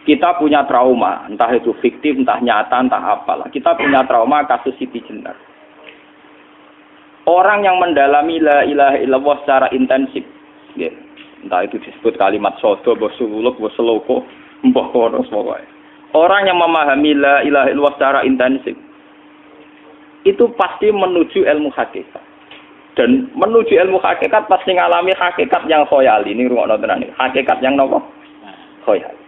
Kita punya trauma, entah itu fiktif, entah nyata, entah apalah. Kita punya trauma kasus Siti Jenar. Orang yang mendalami la ilaha illallah secara intensif, ya, entah itu disebut kalimat sodo, bosuluk, boseloko, mbah kono pokoknya. Orang yang memahami la ilaha illallah secara intensif, itu pasti menuju ilmu hakikat. Dan menuju ilmu hakikat pasti ngalami hakikat yang khoyali. Ini rungokno tenan iki. Hakikat yang nopo? Khoyali.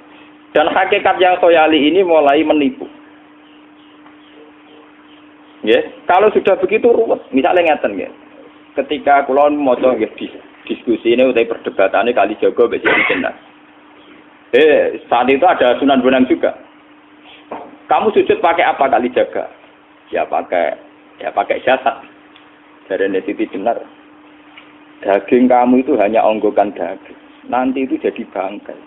Dan hakikat yang khoyali ini mulai menipu. Ya, kalau sudah begitu ruwet. Misalnya ngeten nggih. Ketika kula maca nggih diskusi ini utai perdebatannya Kalijaga mbek Siti Jenar. Saat itu ada Sunan Bonang juga. Kamu sujud pakai apa Kalijaga? Ya pakai jasad. Dari Siti Jenar. Daging kamu itu hanya onggokan daging. Nanti itu jadi bangkai.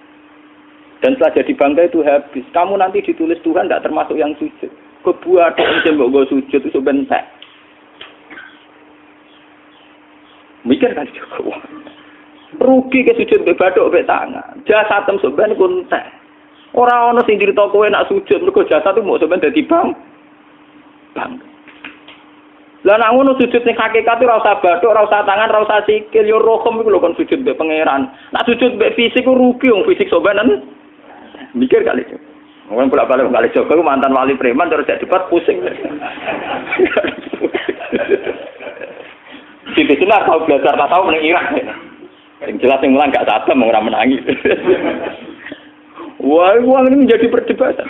Dan setelah jadi bangkai itu habis. Kamu nanti ditulis Tuhan tidak termasuk yang sujud. Kebuat yang mbok sujud itu bentek. Mikir kan juga. Rugi ke sujud mbek bathuk mbek tangan. Jasad tem sampean ku entek. Ora ana sing crita kowe nak sujud mergo jasad itu mau sampean dadi bang. Lah nek ngono sujud ning hakikat ora usah bathuk, ora usah tangan, ora usah sikil, yo rohem iku lho kon sujud mbek pangeran. Nak sujud mbek fisik ku rugi wong fisik sampean. Mikir kali itu. Wong bolak-balik kali Joko ku mantan wali preman terus jadi debat pusing. Siti Jenar tahu belajar tak tahu meneng Irak. Yang jelas yang mulang gak sadar mau ora menangis. Wah, ini menjadi perdebatan.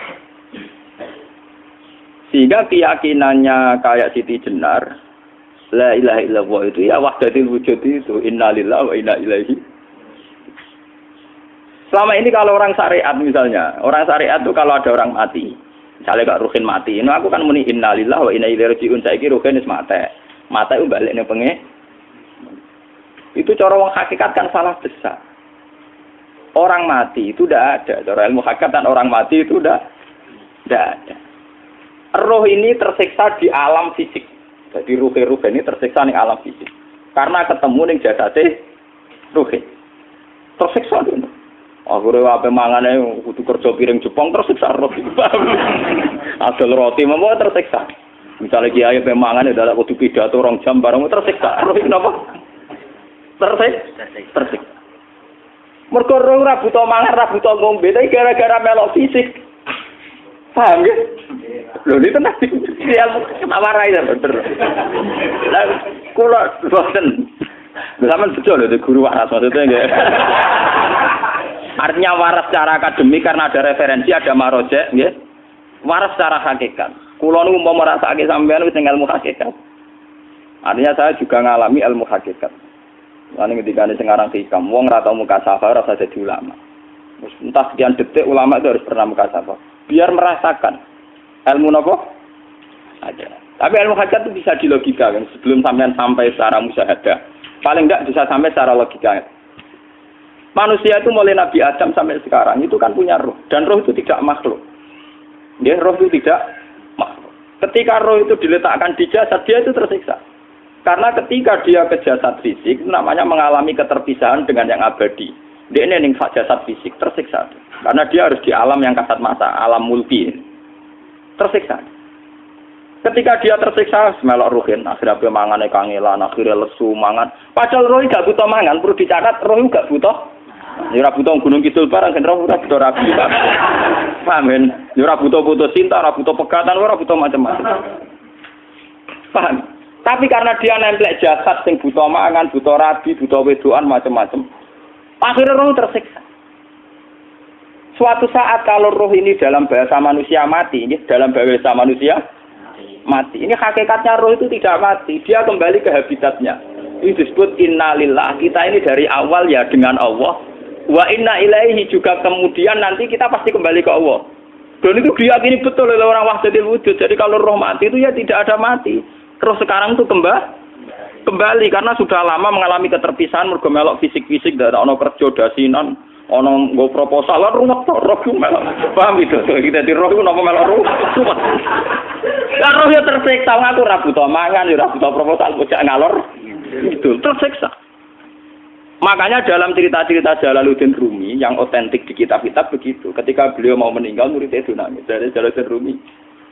Sehingga keyakinannya kayak Siti Jenar, la ilaha illallah itu ya wahdatul wujud itu, innalillahi wa inna ilaihi. Selama ini kalau orang syariat misalnya, orang syariat itu kalau ada orang mati, misalnya Kak Ruhin mati, aku kan muni innalillahi wa inna ilaihi raji'un, saiki Ruhin wis mati. Mati itu balik ning penge. Itu cara wong hakikat kan salah besar. Orang mati itu tidak ada. Cara ilmu hakikat dan orang mati itu tidak ada. Roh ini tersiksa di alam fisik. Jadi ruh-ruh ini tersiksa di alam fisik. Karena ketemu ning jasate ruh. Tersiksa dulu. Akhirnya apa mangane kudu kerja piring Jepang tersiksa roh. Adol roti memang tersiksa. Misalnya kiai pemangan adalah kudu pidato 2 jam bareng tersiksa. Roh kenapa? Tersiksa. Mergo roh ora buta mangan, ora buta ngombe, tapi gara-gara melok fisik. Paham ya? Lho ini tenang ilmu warai ya bener. Lah kula boten. Sampeyan betul lho guru waras maksudnya nggih. Artinya waras secara akademik karena ada referensi, ada marojek nggih. Waras secara hakikat. Kula niku umpama rasake sampeyan wis ilmu hakikat. Artinya saya juga ngalami ilmu hakikat. Lan ketika sing aran hikam wong ora tau mukasafah ora jadi ulama. Entah sekian detik ulama itu harus pernah mukasafah. Biar merasakan ilmu nopo ada. Tapi ilmu hakikat itu bisa dilogikakan sebelum sampai secara musyahadah. Paling enggak bisa sampai secara logika. Manusia itu mulai Nabi Adam sampai sekarang itu kan punya roh dan roh itu tidak makhluk. Dia roh itu tidak makhluk. Ketika roh itu diletakkan di jasad dia itu tersiksa. Karena ketika dia ke jasad fisik namanya mengalami keterpisahan dengan yang abadi. Dia ini ning jasad fisik tersiksa. Karena dia harus di alam yang kasat mata, alam mulki. Tersiksa. Ketika dia tersiksa, melok ruhin, akhirnya dia mangane kangelan, akhirnya lesu mangan. Padahal roh gak butuh mangan, perlu dicatat roh gak butuh. Ya ora butuh gunung kidul barang, roh ora butuh rapi. Paham kan? Ya ora butuh cinta, ora butuh pegatan, ora butuh macam-macam. Paham? Tapi karena dia nemplek jasad sing butuh mangan, butuh rabi, butuh wedoan macam-macam. Akhirnya roh tersiksa. Suatu saat kalau roh ini dalam bahasa manusia mati, ini dalam bahasa manusia mati. Ini hakikatnya roh itu tidak mati, dia kembali ke habitatnya. Ini disebut innalillah. Kita ini dari awal ya dengan Allah. Wa inna ilaihi juga kemudian nanti kita pasti kembali ke Allah. Dan itu diyakini betul oleh orang wahdatul wujud. Jadi kalau roh mati itu ya tidak ada mati. Roh sekarang itu kembali karena sudah lama mengalami keterpisahan mergo melok fisik-fisik dari ono kerja dasinan, ono nggo proposal lan ruwet roh melok. Paham itu? Kita di roh iku napa melok roh. Lah roh ya tersiksa ngaku ora butuh mangan, ora butuh proposal bocah ngalor. Itu tersiksa. Makanya dalam cerita-cerita Jalaluddin Rumi yang otentik di kitab-kitab begitu. Ketika beliau mau meninggal, muridnya itu nangis. Dari Jalaluddin Rumi,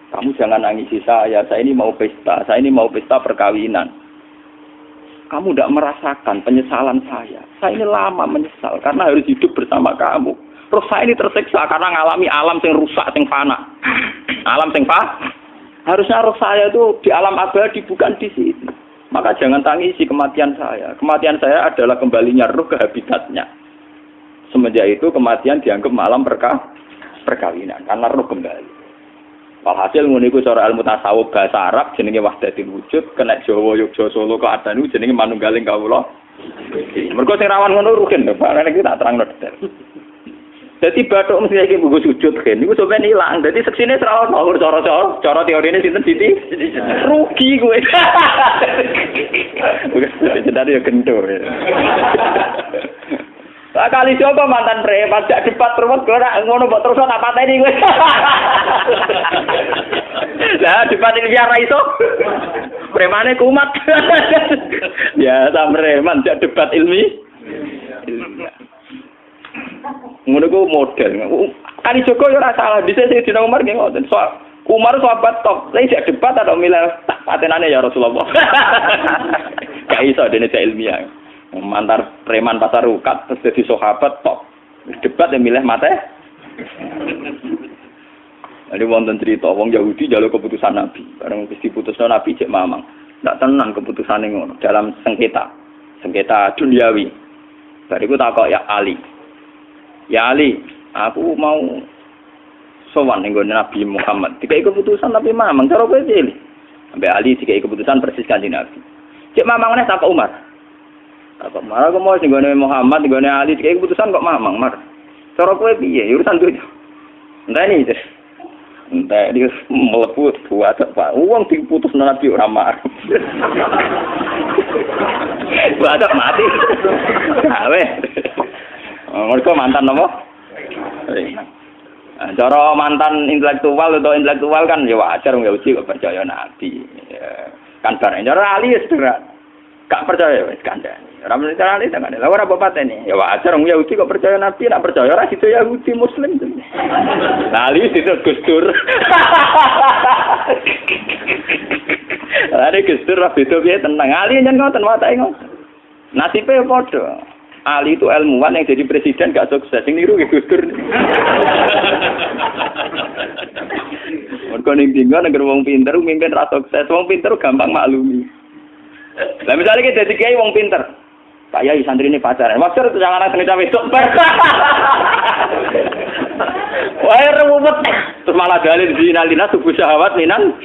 kamu jangan nangisi saya ini mau pesta, saya ini mau pesta perkawinan. Kamu tidak merasakan penyesalan saya ini lama menyesal, karena harus hidup bersama kamu. Terus saya ini tersiksa karena ngalami alam yang rusak, yang fana. Alam yang fana. Harusnya roh saya itu di alam abadi, bukan di sini. Maka jangan tangisi kematian saya. Kematian saya adalah kembalinya roh ke habitatnya. Semenjak itu kematian dianggap malam perkawinan. Karena roh kembali. Walhasil nguniku cara ilmu tasawuf bahasa Arab jenenge wahdatul wujud. Kena Jawa, Yogyakarta, Solo, keadaan itu jenenge manunggaling kawula. Mergo sing rawan ngono rugen. Barang iki tak terangno detail. Jadi batuk mesti iki buku sujud kan. Niku sampeyan ilang. Dadi seksine selalu ngawur cara teorine sinten Siti? Rugi kowe. Bukan jadi ya kentur. Kali coba mantan preman jak debat terus kowe ora ngono mbok terus tak pateni kowe. Lah debat iki biar ra iso. Premane kumat. Ya ta preman jak debat ilmi. Ngono ku model. Kali Joko yo ora salah. Dhisik Sayyidina Umar nggih ngoten. Umar sahabat top. Lah isih debat atau milih tak patenane ya Rasulullah. Gak iso dene cek ilmiah. Mantar preman pasar rukat terus dadi sahabat top. Debat yang milih mate. Ada wonten cerita wong Yahudi njaluk keputusan Nabi. Bareng wis diputusno Nabi cek mamang. Ndak tenang keputusane ngono dalam sengketa duniawi. Bariku takok ya Ali. Ya Ali, aku mau sowan ning Nabi Muhammad. Dikai keputusan tapi mamang cara kowe pilih. Sampai Ali dikai keputusan persis kanjeng Nabi. Cek mamang neh takok Umar. Takok Umar aku mau ning Muhammad, ning Ali dikai keputusan kok mamang, Mar. Cara kowe piye? Urusan dunya. Enteni iki. Entah dia melepuh buat apa? Uang diputus Nabi ora marah. Buat mati. Awe. Mereka mantan apa? Cara mantan intelektual atau intelektual kan ya wajar nggak uji kok percaya Nabi. Ya, kan bareng cara Ali sederhana. Gak percaya wis kandhani. Ora mesti cara Ali tenan. Lah ora apa patene. Ya wajar wong Yahudi kok percaya Nabi, nek percaya ora situ Yahudi Muslim. Lah Ali situ Gus Dur. Ada Gus Dur ra beda piye tenang. Ali nyen ngoten watake ngoten. Nasibe padha. Ali itu ilmuwan yang jadi presiden gak sukses. Sing niru Gus Dur. Mergo ning dinggo nek wong pinter mimpin ra sukses. Wong pinter gampang maklumi. Lah misalnya kita jadi kiai wong pinter. Pak Yai santri ini pacaran. Maksud itu jangan anak cawe itu. Wah, ruwet. Terus malah dalil zinalina subuh syahwat minan.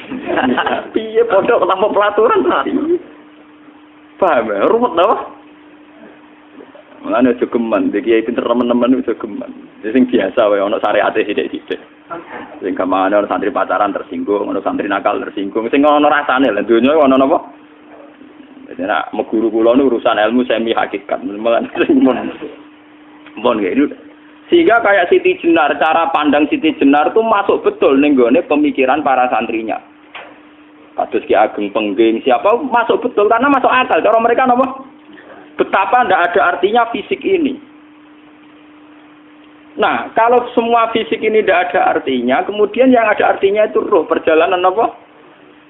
Piye pondok tanpa pelaturan. Paham ya? Ruwet apa? Mulane aja geman, iki kiai pinter teman-teman aja geman. Sing biasa wae ana syariate sithik-sithik. Sing kamane ana santri pacaran tersinggung, ana santri nakal tersinggung, sing ana rasane lha donya ana napa? Jadi nak meguru kula nu urusan ilmu semi hakikat. Mun gitu. Sehingga kayak Siti Jenar, cara pandang Siti Jenar itu masuk betul ning gone pemikiran para santrinya. Kados Ki Ageng Pengging siapa masuk betul karena masuk akal. Cara mereka napa? Betapa tidak ada artinya fisik ini. Nah, kalau semua fisik ini tidak ada artinya, kemudian yang ada artinya itu roh, perjalanan apa?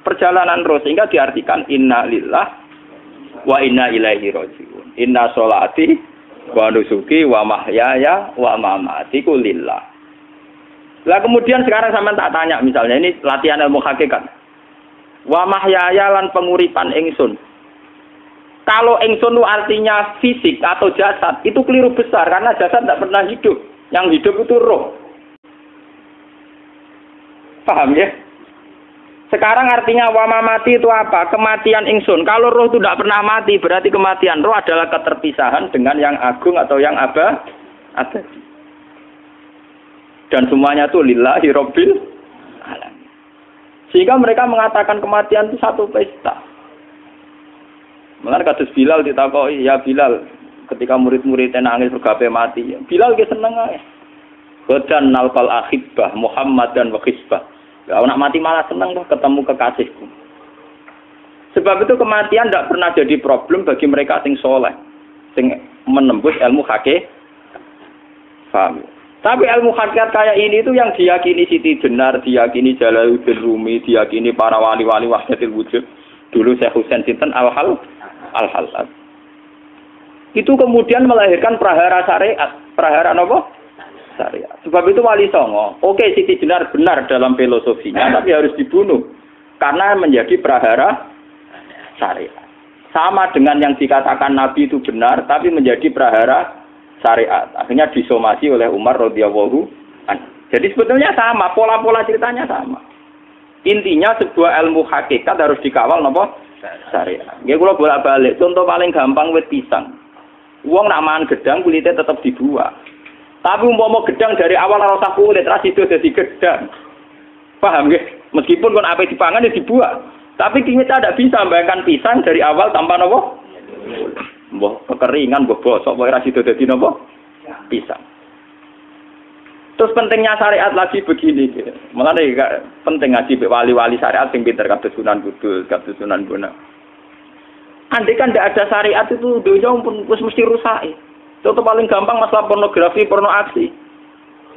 Perjalanan roh, sehingga diartikan inna lillah wa inna ilaihi raji'un. Inna sholati wa nusuki wa mahyaya wa mamati ku lillah. Lah kemudian sekarang sampean tak tanya misalnya ini latihan ilmu hakikat. Wa mahyaya lan penguripan ingsun. Kalau ingsun itu artinya fisik atau jasad, itu keliru besar karena jasad tidak pernah hidup. Yang hidup itu roh. Paham ya? Sekarang artinya wama mati itu apa? Kematian ingsun. Kalau roh itu tidak pernah mati, berarti kematian roh adalah keterpisahan dengan yang agung atau yang abadi. Dan semuanya itu lillahi rabbil alamin. Sehingga mereka mengatakan kematian itu satu pesta. Mulane kados Bilal ditakoki, ya Bilal, ketika murid-muridnya nangis bergape mati, Bilal ge seneng ae. Godan nalqal ahibbah Muhammad dan wa hisbah. Ya nak mati malah seneng tuh ketemu kekasihku. Sebab itu kematian tidak pernah jadi problem bagi mereka sing soleh, sing menembus ilmu hakikat. Paham? Tapi ilmu hakikat kayak ini itu yang diyakini Siti Jenar, diyakini Jalaluddin Rumi, diyakini para wali-wali wahdatul wujud. Dulu Syekh Husain Sinten Al-Halal. Itu kemudian melahirkan prahara syariat. Prahara apa? Syariat. Sebab itu Wali Songo, oke Siti Jenar benar dalam filosofinya, tapi harus dibunuh. Karena menjadi prahara syariat. Sama dengan yang dikatakan Nabi itu benar, tapi menjadi prahara syariat. Akhirnya disomasi oleh Umar radhiyallahu anhu. Jadi sebetulnya sama, pola-pola ceritanya sama. Intinya sebuah ilmu hakikat harus dikawal napa? Syariat. Nggih kula bolak-balik, contoh paling gampang wit pisang. Wong nak mangan gedang kulitnya tetap dibuang. Tapi umpama gedang dari awal ora usah kulit, ra sido dadi gedang. Paham nggih? Meskipun kon ape dipangan ya dibuang. Tapi kita tidak bisa membayangkan pisang dari awal tanpa napa? Mbah kekeringan, mbah bosok, mbah ra sido dadi napa? Pisang. Terus pentingnya syariat lagi begini, malah penting ngaji wali-wali syariat yang pinter kados Sunan Kudus, kados Sunan Bonang. Andai kan tidak ada syariat itu dunia pun mesti rusak. Contoh paling gampang masalah pornografi, porno aksi.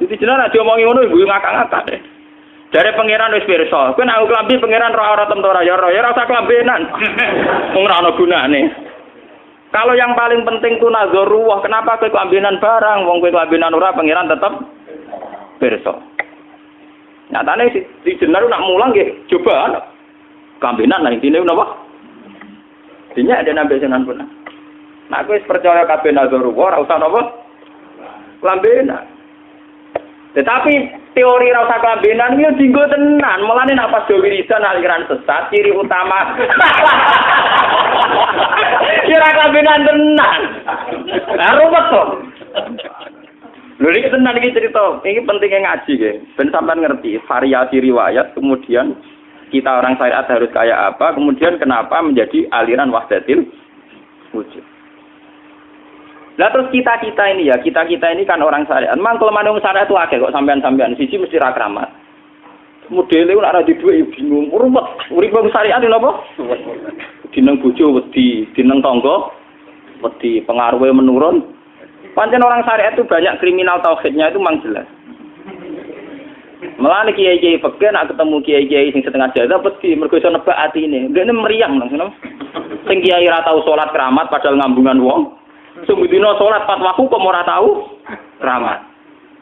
Jadi jenar aja omongi ngono ibu ngakak-ngakak. Dari pangeran wis pirsa, kowe nek klambi pangeran ora tentu ora ya ora usah klambenan. Wong ora ana gunane. Kalau yang paling penting tuh nazarullah, kenapa kowe klambenan barang, wong kowe klambenan ora pangeran tetep pirsa. Nyatane si jenar nak mulang nggih coba klambenan nang intine napa? Dinya ada nabi Sunan Bonang. Nah, aku percaya kabeh nazarullah ora usah napa? Klambenan. Tetapi teori ora usah klambenan iki dienggo tenan. Mulane nek pas do wiridan aliran sesat ciri utama. Kira klambenan tenan. Lah ruwet to. Lho iki tenan iki cerita. Iki pentingnya ngaji nggih. Ben sampean ngerti variasi riwayat kemudian kita orang syariat harus kayak apa, kemudian kenapa menjadi aliran wahdatil wujud. Lah terus kita-kita ini kan orang syariat. Memang kalau manung syariat itu akeh kok sampean-sampean siji mesti ra kramat. Modele ora ada duwe bingung, ruwet. Urip wong syariat lho apa? Dineng bojo wedi, dineng tangga wedi, pengaruhe menurun. Pancen orang syariat itu banyak kriminal tauhidnya itu memang jelas. Melane kiai-kiai peken nak ketemu kiai-kiai sing setengah jaza peti mergo iso nebak atine. Ndekne meriang langsung. Sing kiai ra tau salat keramat padahal ngambungan wong. Sing dina salat pas waktu kok ora tau keramat.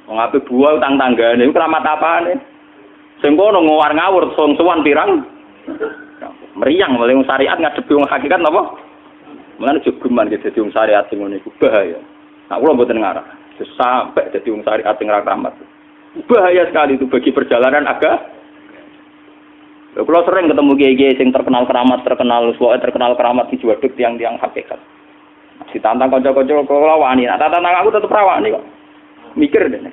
Wong ape buah utang tanggane iku keramat apane? Sing kono ngawar ngawur sowan pirang. Meriang oleh syariat ngadepi wong hakikat napa? Mulane jogeman ge dadi wong syariat sing ngene iku bahaya. Nah kula mboten ngarah. Sampai dadi wong syariat sing ra keramat. Bahaya sekali itu bagi perjalanan agama. Kalau sering ketemu kiai-kiai yang terkenal keramat di juaduk tiang-tiang hakikat. Ditantang kanca-kanca kula wani, nak tantang aku tetep rawani kok. Mikir deh.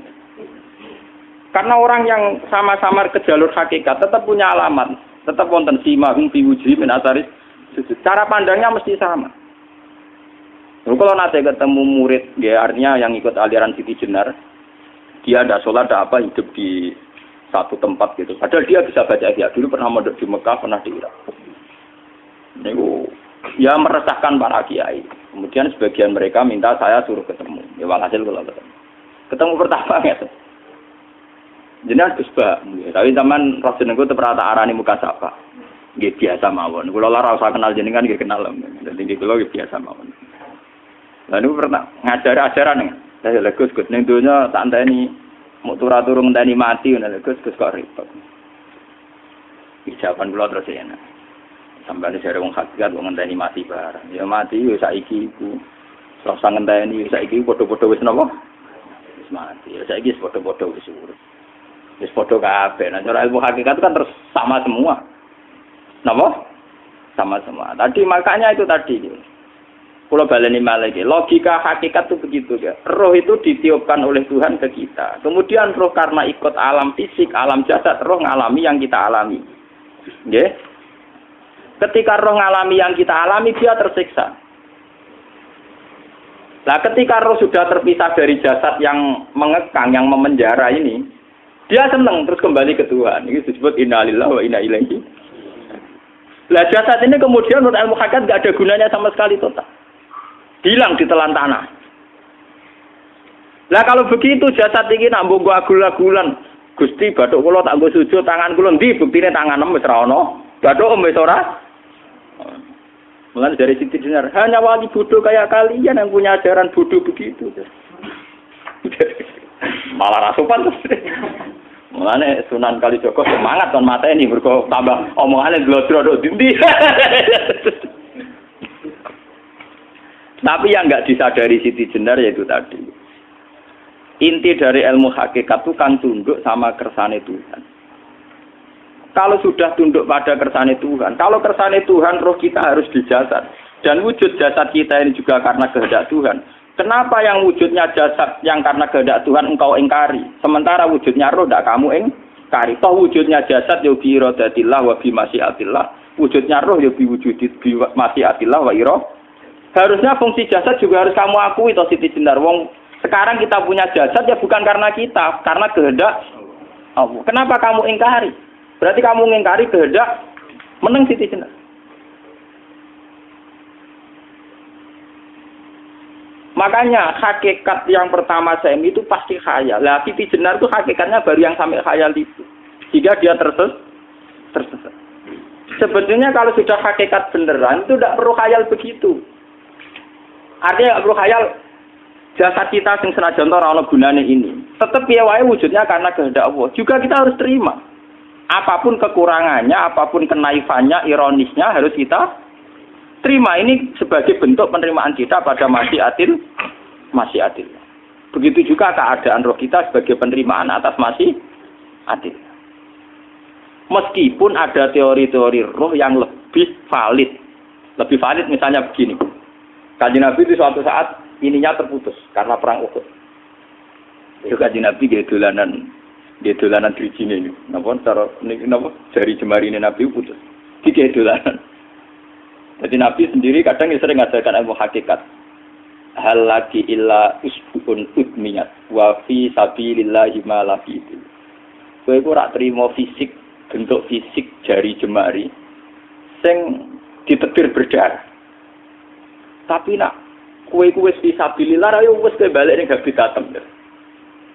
Karena orang yang sama-sama ke jalur hakikat tetap punya alamat, tetap wonten simahum fi wujuhi min atharis sujud. Cara pandangnya mesti sama. Kalau nanti ketemu murid, ya artinya yang ikut aliran Siti Jenar, dia ada sholat, ada apa, hidup di satu tempat gitu. Padahal dia bisa baca ihya. Dulu pernah mondok di Mekah, pernah di Irak. Itu ya meresahkan para kiai. Kemudian sebagian mereka minta saya suruh ketemu. Ya walhasil kalau ketemu. Ketemu pertama ya. Jenengan Gus Ba. Tapi zaman Rasulullah itu pernah tak arani muka sapa. Nggih biasa mawon. Kula ora usah kenal jenengan nggih kenal. Dadi kula nggih biasa mawon. Lalu pernah ngajar ajaran nggih. Saya Gus ning donya tak enteni mau turu-turu ngenteni mati ngono Gus kok repot. Ijaban kula terus enak. Sampai jare wong hakikat wong ngenteni mati barang. Ya mati yo saiki iku. Ora usah ngenteni saiki padha-padha wis napa? Wis mati. Ya saiki wis padha-padha wis urip. Wis padha kabeh. Nah cara ilmu hakikat kan terus sama semua. Napa? Sama semua. Tadi makanya itu tadi. Kalau baleni malih, logika hakikat itu begitu ya. Roh itu ditiupkan oleh Tuhan ke kita. Kemudian roh karena ikut alam fisik, alam jasad, roh ngalami yang kita alami. Nggih. Ketika roh ngalami yang kita alami, dia tersiksa. Nah, ketika roh sudah terpisah dari jasad yang mengekang, yang memenjara ini, dia senang terus kembali ke Tuhan. Ini disebut innalillahi wa inna ilaihi. Lah jasad ini kemudian menurut ilmu hakikat enggak ada gunanya sama sekali total. Hilang di telan tanah. Lah kalau begitu jasad iki nak mbok agul-agulan. Gusti bathuk kula tak nggo sujud tangan kula ndi buktine tangan wis ra ono. Bathuk wis ora. Mulane dari Siti Jenar, hanya wali bodoh kayak kalian yang punya ajaran bodoh begitu. Malah rasupan terus. Mulane Sunan Kalijaga semangat kon mateni mergo tambah omongane glodro ndi. Tapi yang enggak disadari Siti Jenar yaitu tadi. Inti dari ilmu hakikat itu kan tunduk sama kersane Tuhan. Kalau sudah tunduk pada kersane Tuhan, kalau kersane Tuhan roh kita harus di jasad. Dan wujud jasad kita ini juga karena kehendak Tuhan. Kenapa yang wujudnya jasad yang karena kehendak Tuhan engkau ingkari? Sementara wujudnya roh tidak kamu ingkari. Toh wujudnya jasad ya bi iradatillah wa bi masyiatillah. Wujudnya roh ya bi wujudit bi masyiatillah wa ira. Harusnya fungsi jasad juga harus kamu akui toh Siti Jenar. Wong sekarang kita punya jasad ya bukan karena kita, karena kehendak Allah. Kenapa kamu ingkari? Berarti kamu mengingkari kehendak meneng Siti Jenar. Makanya hakikat yang pertama Semi itu pasti khayal. Lah Siti Jenar itu hakikatnya baru yang sampai khayal itu. Jika dia tersesat. Sebetulnya kalau sudah hakikat beneran itu tidak perlu khayal begitu. Artinya tidak perlu khayal jasad kita sing senajan ora ana gunane ini. Tetap piye wae wujudnya karena kehendak Allah. Juga kita harus terima. Apapun kekurangannya, apapun kenaifannya, ironisnya harus kita terima. Ini sebagai bentuk penerimaan kita pada masyiatil. Begitu juga keadaan roh kita sebagai penerimaan atas masyiatil. Meskipun ada teori-teori roh yang lebih valid. Lebih valid misalnya begini. Kanjeng Nabi itu suatu saat ininya terputus karena perang Uhud. Itu Kanjeng Nabi dia dolanan drijine ini. Napa cara napa jari jemari ini Nabi putus. Dia dolanan. Jadi Nabi sendiri kadang sering ngajarkan ilmu hakikat. Hal lagi illa usbun udmiyat wa fi sabilillahi ma lafitu. Kowe ora trimo fisik, bentuk fisik jari jemari sing ditebir berdarah. Tapi nak kowe wis fi sabilillah ayo wis balik ning habitatem.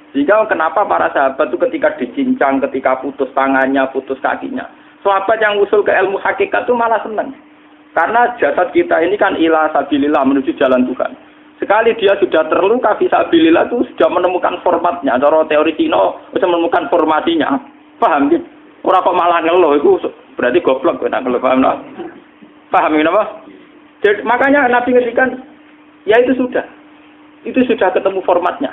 Sehingga kenapa para sahabat itu ketika dicincang, ketika putus tangannya, putus kakinya. Sahabat yang usul ke ilmu hakikat itu malah senang. Karena jasad kita ini kan ila sabilillah menuju jalan Tuhan. Sekali dia sudah terluka fisabilillah itu sudah menemukan formatnya. Cara teori Cina sudah menemukan formasinya. Paham gitu? Orang kok malah ngeluh itu berarti goblok kena ngeluh. Paham tak? Paham ini apa? Jadi, makanya Nabi ngertikan ya itu sudah ketemu formatnya.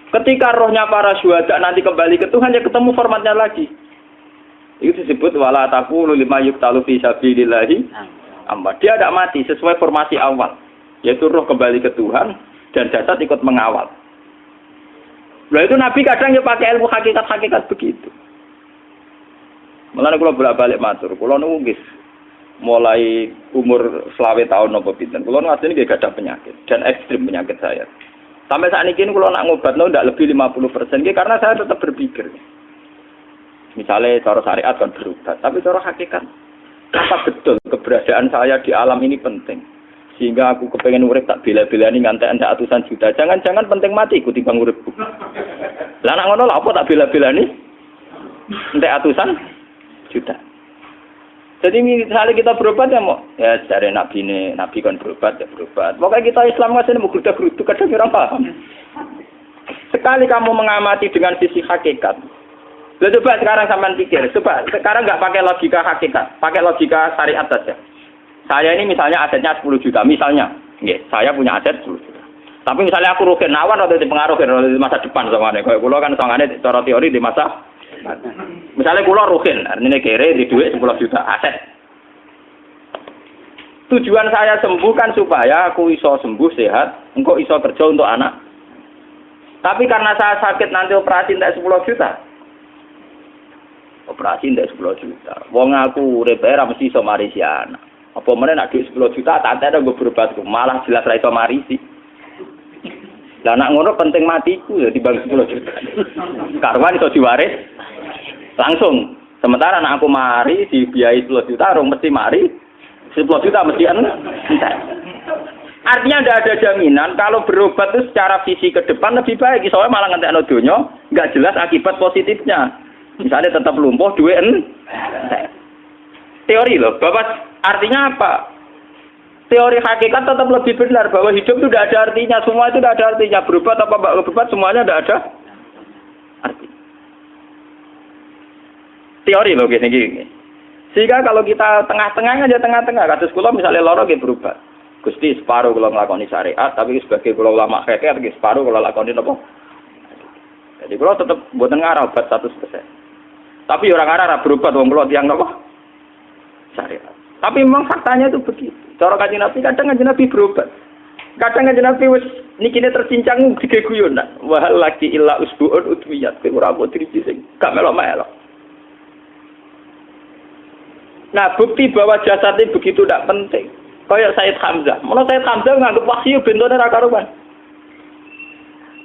Ketika rohnya para syuhada nanti kembali ke Tuhan, ya ketemu formatnya lagi. Itu disebut wala taqulu lima yuqtalu fi sabilillahi amma. Dia tidak mati sesuai formasi awal, yaitu roh kembali ke Tuhan dan jasad ikut mengawal. Nah itu Nabi kadang ya pakai ilmu hakikat begitu. Mulane kula bolak-balik matur, kula niku nggih mulai umur 20 tahun napa pinten. Kula nu asline nggih gadah penyakit dan ekstrim penyakit saya. Sampai saat ini kalau nak ngobatno tidak lebih 50%, karena saya tetap berpikir. Misalnya cara syariat kan berobat, tapi cara hakikat apa betul keberadaan saya di alam ini penting. Sehingga aku kepengen urip tak bela-belani ngantek ndak atusan juta. Jangan-jangan penting mati ikuti bang uripku. Lah nak ngono lha apa tak bela-belani ndak atusan juta. Jadi misalnya kita berobat ya mau, ya dari Nabi kan berobat ya berobat. Pokoknya kita Islam masih mau geruda-gerudu, kadang orang paham. Sekali kamu mengamati dengan sisi hakikat, coba sekarang sampean pikir, coba sekarang nggak pakai logika hakikat, pakai logika syariat saja. Saya ini misalnya asetnya 10 juta, misalnya, saya punya aset 10 juta. Tapi misalnya aku rugi nawan atau dipengaruhi di masa depan soalnya, kalau kulo kan soalnya cara teori di masa misalnya kulo ruhin, artinya kere di duit 10 juta aset. Tujuan saya sembuh kan supaya aku iso sembuh sehat, engkau iso kerja untuk anak. Tapi karena saya sakit nanti operasi tidak 10 juta. Operasi tidak 10 juta. Wong aku repair mesti iso marisi anak. Apa meneh nak duit 10 juta tak ada gue berobat malah jelas ra iso marisi. Lah nak ngono penting matiku ya dibagi 10 juta. Karwan iso diwaris langsung. Sementara anak aku mari dibiayai 10 juta, orang mesti mari 10 juta mesti entek. Artinya tidak ada jaminan kalau berobat itu secara visi ke depan lebih baik. Soalnya malah ngentekno donya nggak jelas akibat positifnya. Misalnya tetap lumpuh teori loh. Bapak artinya apa? Teori hakikat tetap lebih benar bahwa hidup itu tidak ada artinya. Semua itu tidak ada artinya. Berobat apa berobat semuanya tidak ada arti. Teori loh gini. Sehingga kalau kita tengah-tengah aja tengah-tengah. Kasus kula misalnya loro nggih berobat. Gusti separuh kula nglakoni syariat, tapi sebagai kula ulama fikih iki separuh kula lakoni napa? Jadi kula tetep mboten ngarah obat 100%. Tapi orang ngarah berobat wong kula tiyang napa? Syariat. Tapi memang faktanya itu begitu. Cara Kanjeng Nabi kadang Kanjeng Nabi berobat. Kadang Kanjeng Nabi wis nikine tercincang dige guyonan. Wa laki illa usbuun udwiyat. Ora mbok driji sing gak melok-melok. Nah, bukti bahwa jasad itu begitu tidak penting. Kayak Sayyid Hamzah. Mula Sayyid Hamzah nganggep wahyu bentone ra karuan.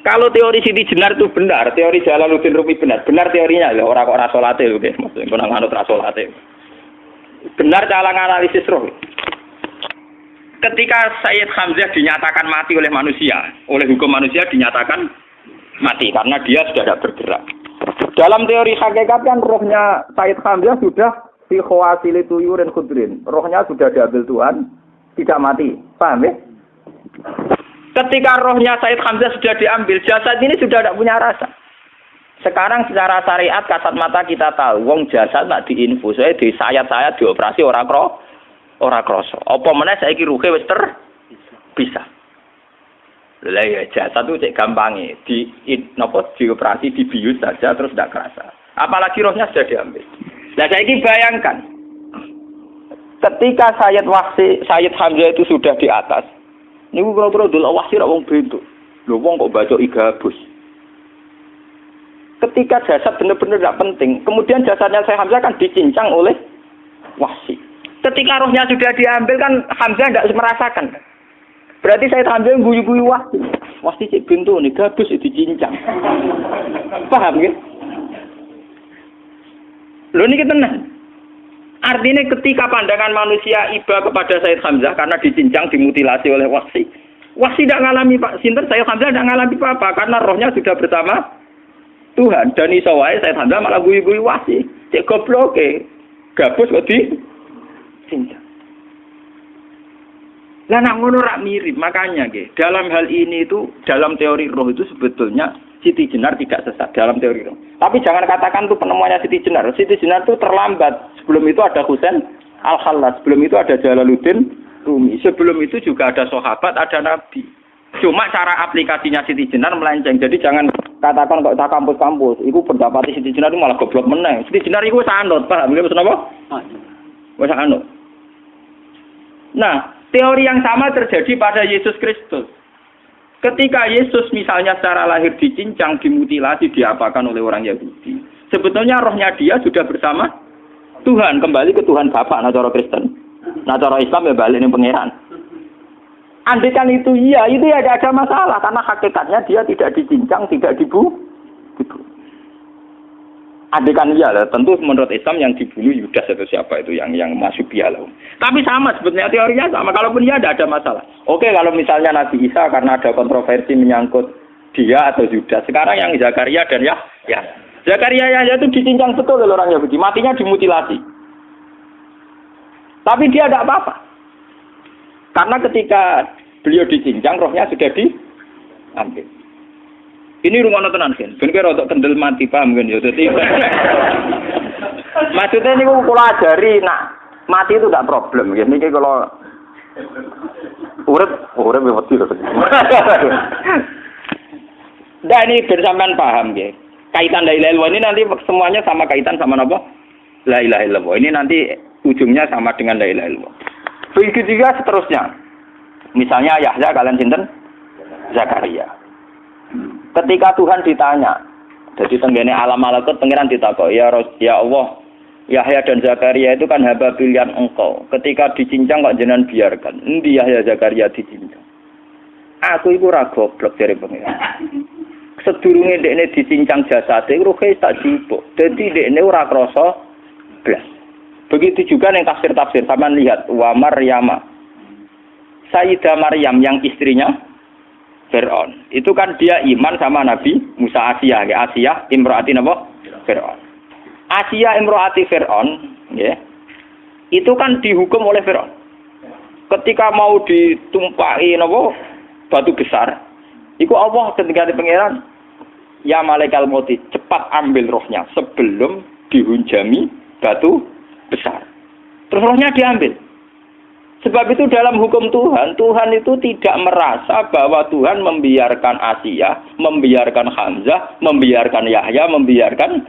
Kalau teori Siti Jenar itu benar, teori Jalaluddin Rumi benar teorinya lho, ora kok ra salate lho nggih, maksud kok nang anut ra salate. Benar cara analisis roh. Ketika Sayyid Hamzah dinyatakan mati oleh manusia, oleh hukum manusia dinyatakan mati karena dia sudah tidak bergerak. Dalam teori hakikat kan rohnya Sayyid Hamzah sudah fi khawasili tuyurin khudrin. Rohnya sudah diambil Tuhan, tidak mati. Paham ya? Ketika rohnya Sayyid Hamzah sudah diambil, jasad ini sudah tidak punya rasa. Sekarang secara syariat kasat mata kita tahu, wong jasad nak diinfus, di sayat-sayat dioperasi ora krasa. Apa meneh saiki ruhe wis bisa. Lah ya jasad itu cek gampange, dioperasi dibius saja terus tidak kerasa. Apalagi rohnya sudah diambil. Nah saiki bayangkan, ketika Sayyid Hamzah itu sudah di atas, niku kira-kira delok wahsi ra wong bentuk. Lho wong kok baca igabus. Ketika jasad benar-benar tidak penting, kemudian jasadnya Sayyid Hamzah kan dicincang oleh wahsi. Ketika rohnya sudah diambil kan Hamzah tidak merasakan. Berarti Sayyid Hamzah guyu-guyu wahsi. Wahsi cek bentuk nih gabus dicincang. Paham ya? Lho niki tenan. Artinya ketika pandangan manusia iba kepada Sayyid Hamzah karena dicincang, dimutilasi oleh wahsi. Wahsi tidak mengalami Pak Sinten, Sayyid Hamzah tidak mengalami apa-apa karena rohnya sudah bersama Tuhan. Dan iso wae Sayyid Hamzah malah guyu-guyu wahsi. Cek goblok gabus kok dicincang. Lah nak ngono rak mirip, makanya dalam hal ini itu dalam teori roh itu sebetulnya Siti Jenar tidak sesat dalam teori roh. Tapi jangan katakan itu penemuannya Siti Jenar. Siti Jenar itu terlambat. Sebelum itu ada Husain Al-Khallas. Sebelum itu ada Jalaluddin Rumi. Sebelum itu juga ada sahabat, ada nabi. Cuma cara aplikasinya Siti Jenar melenceng. Jadi jangan katakan kok tak kampus-kampus. Itu pendapat Siti Jenar itu malah goblok meneng. Siti Jenar itu sanut. Paham? Maksud apa? Wis anut. Nah, teori yang sama terjadi pada Yesus Kristus. Ketika Yesus misalnya secara lahir dicincang, dimutilasi, diapakan oleh orang Yahudi. Sebetulnya rohnya dia sudah bersama Tuhan. Kembali ke Tuhan Bapa, nah cara Kristen. Nah cara Islam ya balik ini pangeran. Andaikan itu iya, itu ya tidak ada masalah. Karena hakikatnya dia tidak dicincang, tidak dibunuh. Andaikan iya, tentu menurut Islam yang dibunuh Yudas atau siapa itu yang masuk piala. Tapi sama sebetulnya teorinya sama. Kalaupun iya tidak ada masalah. Oke, kalau misalnya Nabi Isa karena ada kontroversi menyangkut dia atau Yudas. Sekarang yang Zakaria dan ya. Zakaria itu dicincang betul oleh orang Yahudi. Matinya dimutilasi. Tapi dia tidak apa-apa. Karena ketika beliau dicincang, rohnya sudah diambil. Ini rumah tenan kan. Ben kira untuk kendel mati paham kan ya. Dadi maksudnya niku kula ajari nak mati itu tidak problem ya. Niki kalau urip wedi lho. Nah ini bersamaan paham ya. Kaitan la ilaha illallah ini nanti semuanya sama kaitan sama apa? La ilaha illallah. Ini nanti ujungnya sama dengan la ilaha illallah. Begitu juga seterusnya. Misalnya Yahya kalian sinten? Zakaria. Ketika Tuhan ditanya, jadi tenggene alam malakut pengiran ditakok, ya Allah, Yahya dan Zakaria itu kan hamba pilihan engkau. Ketika dicincang kok jenengan biarkan. Endi Yahya Zakaria dicincang? Aku iku ora goblok dari pengiran. Sedurunge dekne dicincang jasate ruhe tak jipuk. Dadi dekne ora krasa blas. Begitu juga yang tafsir-tafsir sampean lihat wa Maryama. Sayyidah Maryam yang istrinya Fir'aun. Itu kan dia iman sama Nabi Musa. Asiyah imro'ati napa? Fir'aun. Asiyah imro'ati Fir'aun, ya. Itu kan dihukum oleh Fir'aun. Ketika mau ditumpahi napa? Batu besar. Iku Allah ketika di pangeran, ya malaikal mauti, cepat ambil rohnya sebelum dihunjami batu besar. Terus rohnya diambil. Sebab itu dalam hukum Tuhan, Tuhan itu tidak merasa bahwa Tuhan membiarkan Asiyah, membiarkan Hamzah, membiarkan Yahya, membiarkan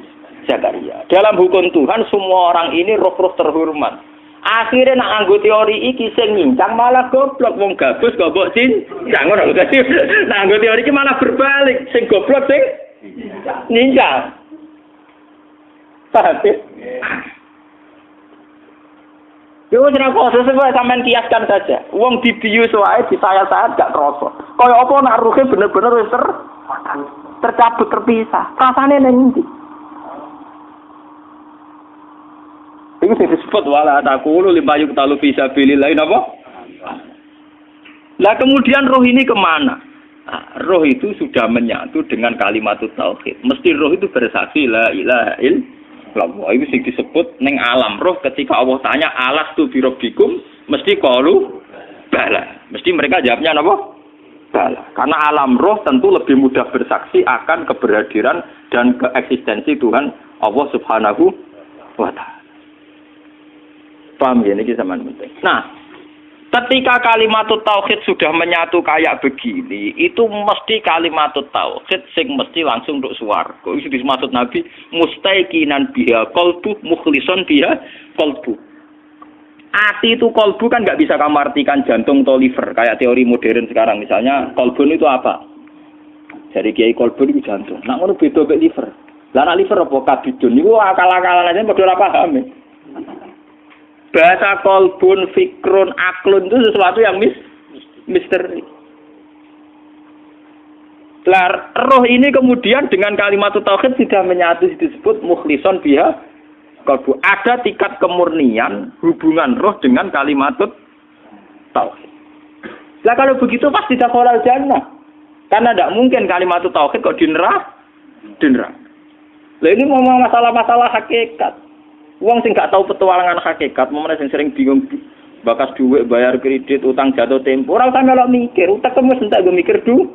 Zakaria. Dalam hukum Tuhan, semua orang ini roh-roh terhormat. Akhirnya nak anggo teori iki sing nyincang malah goblok, wong gabus goblok cincang ngono dadi. Nak anggo teori iki malah berbalik, sing goblok sing nyincang. Paham? Yo ora kok sesuai sampean kiaskan saja. Wong dibius wae disayat-sayat gak krasa. Kaya apa nak ruhe bener-bener wis tercabut terpisah. Rasane ning ndi? Iku sing disebut wala taqulu limayuk talu fi sabilillah napa? Lah kemudian roh ini kemana? Nah, roh itu sudah menyatu dengan kalimat tauhid. Mesti roh itu bersaksi la ilaha illallah. Itu sing disebut ning alam roh ketika Allah tanya alastu bi rabbikum mesti qalu bala. Mesti mereka jawabnya napa? Bala. Karena alam roh tentu lebih mudah bersaksi akan keberhadiran dan keeksistensi Tuhan Allah Subhanahu wa taala. Paham ya, ini sama penting. Nah, ketika kalimat tauhid sudah menyatu kayak begini, itu mesti kalimat tauhid sing mesti langsung untuk swarga. Itu dimaksud Nabi mustaiqinan biha qalbu mukhlishon biha qalbu. Ati itu qalbu kan nggak bisa kamu artikan jantung atau liver kayak teori modern sekarang. Misalnya qalbun itu apa? Jadi kiai qalbun itu jantung. Nah, ngono beda mek liver. Lah liver apa kabidun niku akal-akalan aja padha ora paham. Bahasa kolbun, fikrun, aklun itu sesuatu yang misteri. Roh ini kemudian dengan kalimat tauhid sudah menyatu disebut mukhlishon biha kolbu. Ada tingkat kemurnian hubungan roh dengan kalimat tauhid. Lah kalau begitu pasti dakhalal jannah. Karena tidak mungkin kalimat tauhid kok di neraka. Lah ini ngomong masalah-masalah hakikat. Wong sing gak tahu petualangan hakikat, momene sing sering bingung bakas duit, bayar kredit, utang jatuh tempo, ora usah melok mikir, utek wis entek go mikir duit.